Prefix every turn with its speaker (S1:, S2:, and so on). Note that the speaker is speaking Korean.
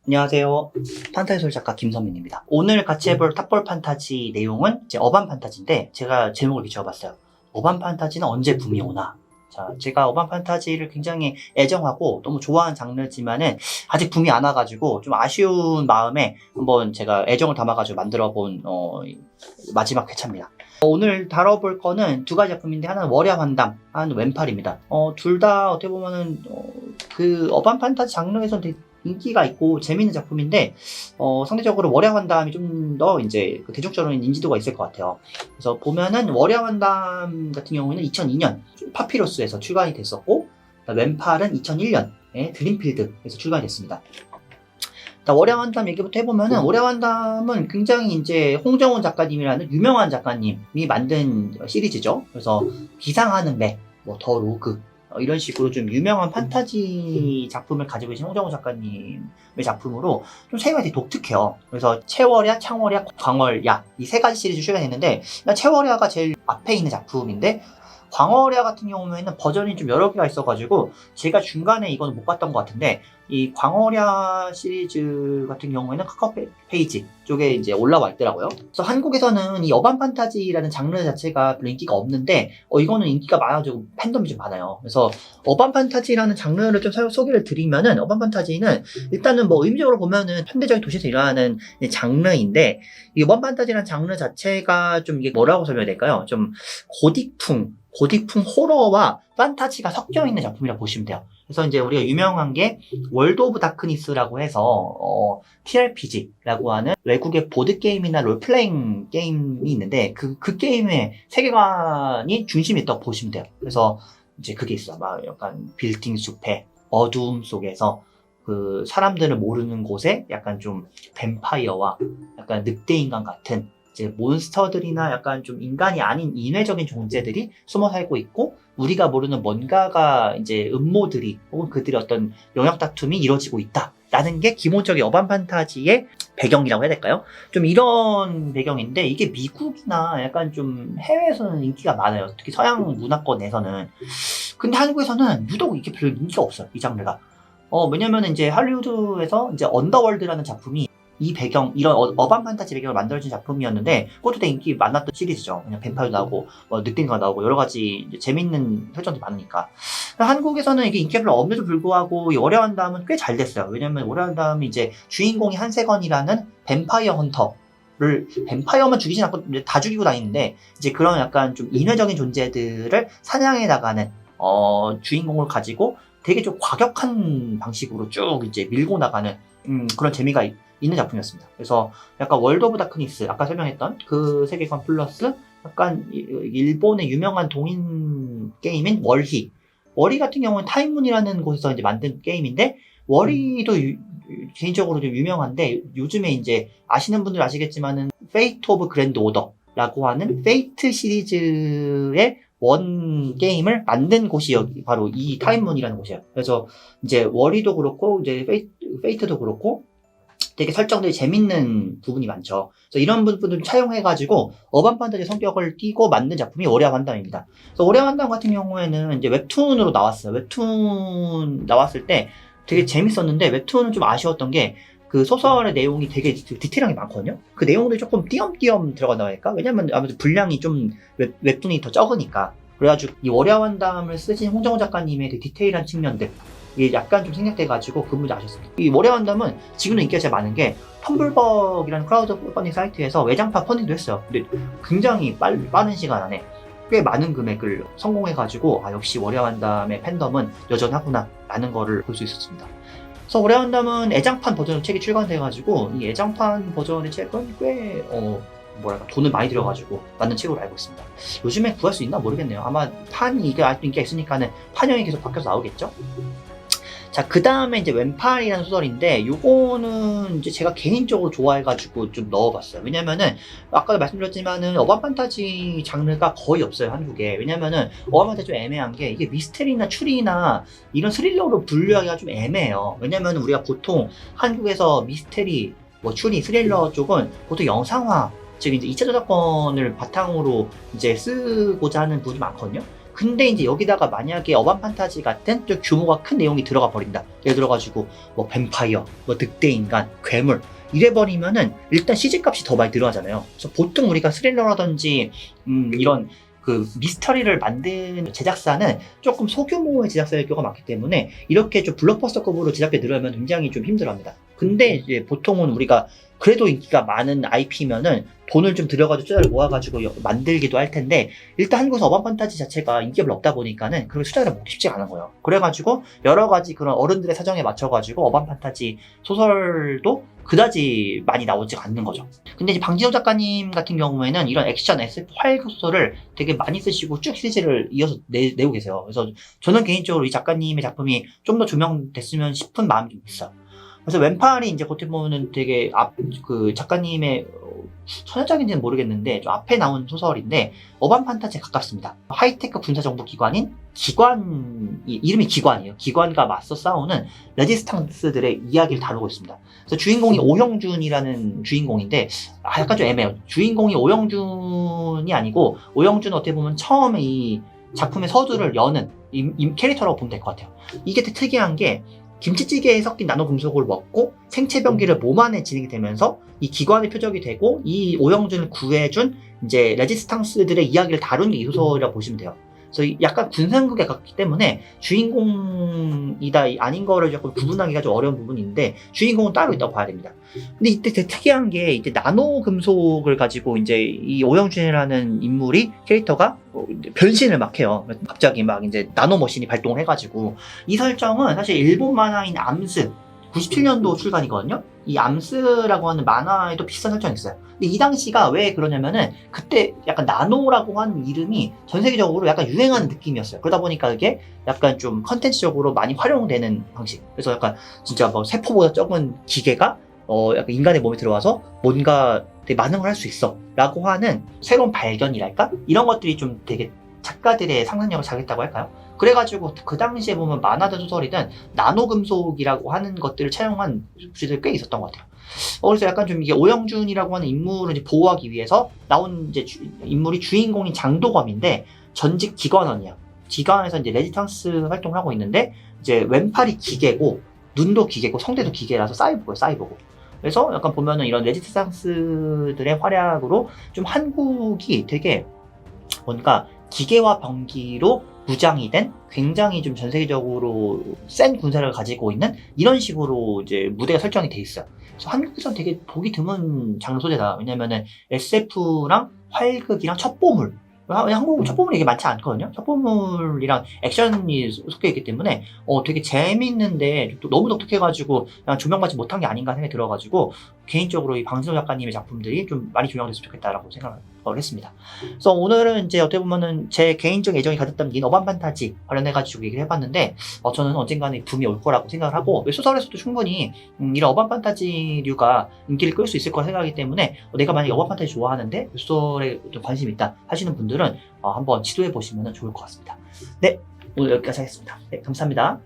S1: 안녕하세요. 판타지소설 작가 김선민입니다. 오늘 같이 해볼 탑볼 판타지 내용은 이제 어반 판타지인데 제가 제목을 비춰봤어요. 어반 판타지는 언제 붐이 오나? 자, 제가 어반 판타지를 굉장히 애정하고 너무 좋아하는 장르지만은 아직 붐이 안 와가지고 좀 아쉬운 마음에 한번 제가 애정을 담아가지고 만들어본 마지막 회차입니다. 오늘 다뤄볼 거는 두 가지 작품인데 하나는 월야 환담, 하나는 왼팔입니다. 둘 다 어떻게 보면은 그 어반 판타지 장르에서는 되게 인기가 있고 재미있는 작품인데 상대적으로 월야 환담이 좀 더 이제 대중적인 인지도가 있을 것 같아요. 그래서 보면은 월야 환담 같은 경우에는 2002년 파피루스에서 출간이 됐었고 왼팔은 2001년에 드림필드에서 출간이 됐습니다. 월야 환담 얘기부터 해보면은 월야 환담은 굉장히 이제 홍정훈 작가님이라는 유명한 작가님이 만든 시리즈죠. 그래서 비상하는 매, 더 로그 이런 식으로 좀 유명한 판타지 작품을 가지고 계신 홍정훈 작가님의 작품으로 좀 세계가 되게 독특해요. 그래서 채월야, 창월야, 광월야 이 세 가지 시리즈 출간했는데 채월야가 제일 앞에 있는 작품인데 광월야 같은 경우에는 버전이 좀 여러 개가 있어가지고 제가 중간에 이거는 못 봤던 것 같은데 이 광월야 시리즈 같은 경우에는 카카오 페이지 쪽에 이제 올라와 있더라고요. 그래서 한국에서는 이 어반 판타지라는 장르 자체가 별로 인기가 없는데 이거는 인기가 많아지고 팬덤이 좀 많아요. 그래서 어반 판타지라는 장르를 좀 소개를 드리면은 어반 판타지는 일단은 뭐 의미적으로 보면은 현대적인 도시에서 일어나는 장르인데 이 어반 판타지라는 장르 자체가 좀 이게 뭐라고 설명해야 될까요? 좀 고딕풍 호러와 판타지가 섞여 있는 작품이라고 보시면 돼요. 그래서 이제 우리가 유명한 게 월드 오브 다크니스라고 해서 TRPG라고 하는 외국의 보드게임이나 롤플레잉 게임이 있는데 그 게임의 세계관이 중심이 있다고 보시면 돼요. 그래서 이제 그게 있어. 막 약간 빌딩 숲에 어두움 속에서 그 사람들을 모르는 곳에 약간 좀 뱀파이어와 약간 늑대인간 같은 이제 몬스터들이나 약간 좀 인간이 아닌 인외적인 존재들이 숨어 살고 있고 우리가 모르는 뭔가가 이제 음모들이 혹은 그들의 어떤 영역 다툼이 이루어지고 있다라는 게 기본적인 어반 판타지의 배경이라고 해야 될까요? 좀 이런 배경인데 이게 미국이나 약간 좀 해외에서는 인기가 많아요. 특히 서양 문화권에서는. 근데 한국에서는 유독 이게 별로 인기가 없어요. 이 장르가. 왜냐면 이제 할리우드에서 이제 언더월드라는 작품이 이 배경, 이런 어반 판타지 배경을 만들어진 작품이었는데 그것도 되게 인기 많았던 시리즈죠. 그냥 뱀파이어 나오고 늑대가 나오고 여러 가지 재밌는 설정이 많으니까. 한국에서는 이게 인기가 별로 없는데도 불구하고 이 월야 환담은 꽤 잘 됐어요. 왜냐면 월야 환담이 이제 주인공이 한세건이라는 뱀파이어 헌터를 뱀파이어만 죽이진 않고 다 죽이고 다니는데 이제 그런 약간 좀 인외적인 존재들을 사냥해 나가는 주인공을 가지고 되게 좀 과격한 방식으로 쭉 이제 밀고 나가는 그런 재미가 있는 작품이었습니다. 그래서 약간 월드 오브 다크니스 아까 설명했던 그 세계관 플러스 약간 일본의 유명한 동인 게임인 월희 같은 경우는 타임문이라는 곳에서 이제 만든 게임인데 월희도 개인적으로 좀 유명한데 요즘에 이제 아시는 분들 아시겠지만은 페이트 오브 그랜드 오더라고 하는 페이트 시리즈의 원 게임을 만든 곳이 여기 바로 이 타임문이라는 곳이에요. 그래서 이제 월희도 그렇고 이제 페이트도 그렇고 되게 설정들이 재밌는 부분이 많죠. 그래서 이런 부분을 차용해가지고 어반 판타지 성격을 띠고 만든 작품이 월야 환담입니다. 그래서 월야 환담 같은 경우에는 이제 웹툰으로 나왔어요. 웹툰 나왔을 때 되게 재밌었는데 웹툰은 좀 아쉬웠던 게 그 소설의 내용이 되게 디테일하게 많거든요. 그 내용들이 조금 띄엄띄엄 들어간다 할까? 왜냐면 아무래도 분량이 좀 웹툰이 더 적으니까. 그래가지고 이 월야 환담을 쓰신 홍정호 작가님의 그 디테일한 측면들 이게 약간 좀 생략돼가지고 그 부분이 아쉽습니다. 이 월야 환담은 지금도 인기가 제일 많은 게 텀블벅이라는 크라우드 펀딩 사이트에서 외장판 펀딩도 했어요. 근데 굉장히 빠른 시간 안에 꽤 많은 금액을 성공해가지고 역시 월야 환담의 팬덤은 여전하구나 라는 거를 볼 수 있었습니다. 그래서 월야 환담은 애장판 버전으로 책이 출간돼가지고 이 애장판 버전의 책은 꽤 돈을 많이 들여가지고 만든 책으로 알고 있습니다. 요즘에 구할 수 있나 모르겠네요. 아마 판이 이게 아직도 인기가 있으니까는 판형이 계속 바뀌어서 나오겠죠? 자, 그 다음에 이제 왼팔이라는 소설인데, 요거는 이제 제가 개인적으로 좋아해가지고 좀 넣어봤어요. 왜냐면은, 아까도 말씀드렸지만은, 어반 판타지 장르가 거의 없어요, 한국에. 왜냐면은, 어반 판타지 좀 애매한 게, 이게 미스테리나 추리나 이런 스릴러로 분류하기가 좀 애매해요. 왜냐면은 우리가 보통 한국에서 미스테리, 추리, 스릴러 쪽은 보통 영상화, 즉 이제 2차 저작권을 바탕으로 이제 쓰고자 하는 분이 많거든요. 근데 이제 여기다가 만약에 어반 판타지 같은 좀 규모가 큰 내용이 들어가 버린다. 예를 들어가지고 뭐 뱀파이어, 뭐 늑대 인간, 괴물 이래 버리면은 일단 CG 값이 더 많이 들어가잖아요. 그래서 보통 우리가 스릴러라든지 이런 그 미스터리를 만든 제작사는 조금 소규모의 제작사일 경우가 많기 때문에 이렇게 좀 블록버스터급으로 제작비 늘어나면 굉장히 좀 힘들어합니다. 근데 이제 보통은 우리가 그래도 인기가 많은 IP면은 돈을 좀 들여가지고 투자를 모아가지고 만들기도 할 텐데 일단 한국에서 어반 판타지 자체가 인기가 별로 없다 보니까는 그런 투자를 먹기 쉽지가 않은 거예요. 그래가지고 여러 가지 그런 어른들의 사정에 맞춰가지고 어반 판타지 소설도 그다지 많이 나오지 않는 거죠. 근데 이제 방진호 작가님 같은 경우에는 이런 액션 SF 활극 소설을 되게 많이 쓰시고 쭉 시리즈를 이어서 내고 계세요. 그래서 저는 개인적으로 이 작가님의 작품이 좀 더 조명됐으면 싶은 마음이 좀 있어요. 그래서 왼팔이 이제 겉에 보면은 되게 그 작가님의 천연작인지는 모르겠는데 좀 앞에 나온 소설인데 어반 판타지에 가깝습니다. 하이테크 군사정보기관인 이름이 기관이에요. 기관과 맞서 싸우는 레지스탕스들의 이야기를 다루고 있습니다. 그래서 주인공이 오형준이라는 주인공인데 약간 좀 애매해요. 주인공이 오형준이 아니고 오형준은 어떻게 보면 처음에 이 작품의 서두를 여는 캐릭터라고 보면 될 것 같아요. 이게 되게 특이한 게 김치찌개에 섞인 나노금속을 먹고 생체병기를 몸 안에 진행이 되면서 이 기관의 표적이 되고 이 오형준을 구해준 이제 레지스탕스들의 이야기를 다룬 게 이 소설이라고 보시면 돼요. 그래서 약간 군상극에 가깝기 때문에 주인공이다 아닌 거를 조금 구분하기가 좀 어려운 부분인데 주인공은 따로 있다고 봐야 됩니다. 근데 이때 되게 특이한 게 이제 나노 금속을 가지고 이제 이 오형준이라는 인물이 캐릭터가 변신을 막 해요. 갑자기 막 이제 나노 머신이 발동을 해가지고 이 설정은 사실 일본 만화인 암스 97년도 출간이거든요. 이 암스라고 하는 만화에도 비슷한 설정이 있어요. 근데 이 당시가 왜 그러냐면은 그때 약간 나노라고 하는 이름이 전 세계적으로 약간 유행하는 느낌이었어요. 그러다 보니까 이게 약간 좀 컨텐츠적으로 많이 활용되는 방식. 그래서 약간 진짜 뭐 세포보다 적은 기계가 약간 인간의 몸에 들어와서 뭔가 되게 많은 걸 할 수 있어 라고 하는 새로운 발견이랄까? 이런 것들이 좀 되게 작가들의 상상력을 자극했다고 할까요? 그래가지고 그 당시에 보면 만화든 소설이든 나노금속이라고 하는 것들을 차용한 주제들이 꽤 있었던 것 같아요. 그래서 약간 좀 이게 오형준이라고 하는 인물을 이제 보호하기 위해서 나온 이제 인물이 주인공인 장도검인데 전직 기관원이야. 기관에서 이제 레지탕스 활동을 하고 있는데 이제 왼팔이 기계고 눈도 기계고 성대도 기계라서 사이보그예요, 사이보그. 그래서 약간 보면은 이런 레지탕스들의 활약으로 좀 한국이 되게 뭔가 기계와 병기로 무장이 된 굉장히 좀 전 세계적으로 센 군사를 가지고 있는 이런 식으로 이제 무대가 설정이 돼 있어요. 그래서 한국에서는 되게 보기 드문 장르 소재다. 왜냐면은 SF랑 활극이랑 첩보물. 한국은 첩보물이 이게 많지 않거든요. 첩보물이랑 액션이 섞여 있기 때문에 되게 재밌는데 또 너무 독특해가지고 그냥 조명받지 못한 게 아닌가 생각이 들어가지고 개인적으로 이 방진호 작가님의 작품들이 좀 많이 조명됐으면 좋겠다라고 생각을 했습니다. 그래서 오늘은 이제 어떻게 보면은 제 개인적 애정이 가득 담긴 어반 판타지 관련해가지고 얘기를 해봤는데 저는 언젠가는 붐이 올 거라고 생각을 하고 소설에서도 충분히 이런 어반 판타지류가 인기를 끌 수 있을 거라 생각하기 때문에 내가 만약에 어반 판타지 좋아하는데 소설에 좀 관심이 있다 하시는 분들은 한번 지도해 보시면 좋을 것 같습니다. 네, 오늘 여기까지 하겠습니다. 네, 감사합니다.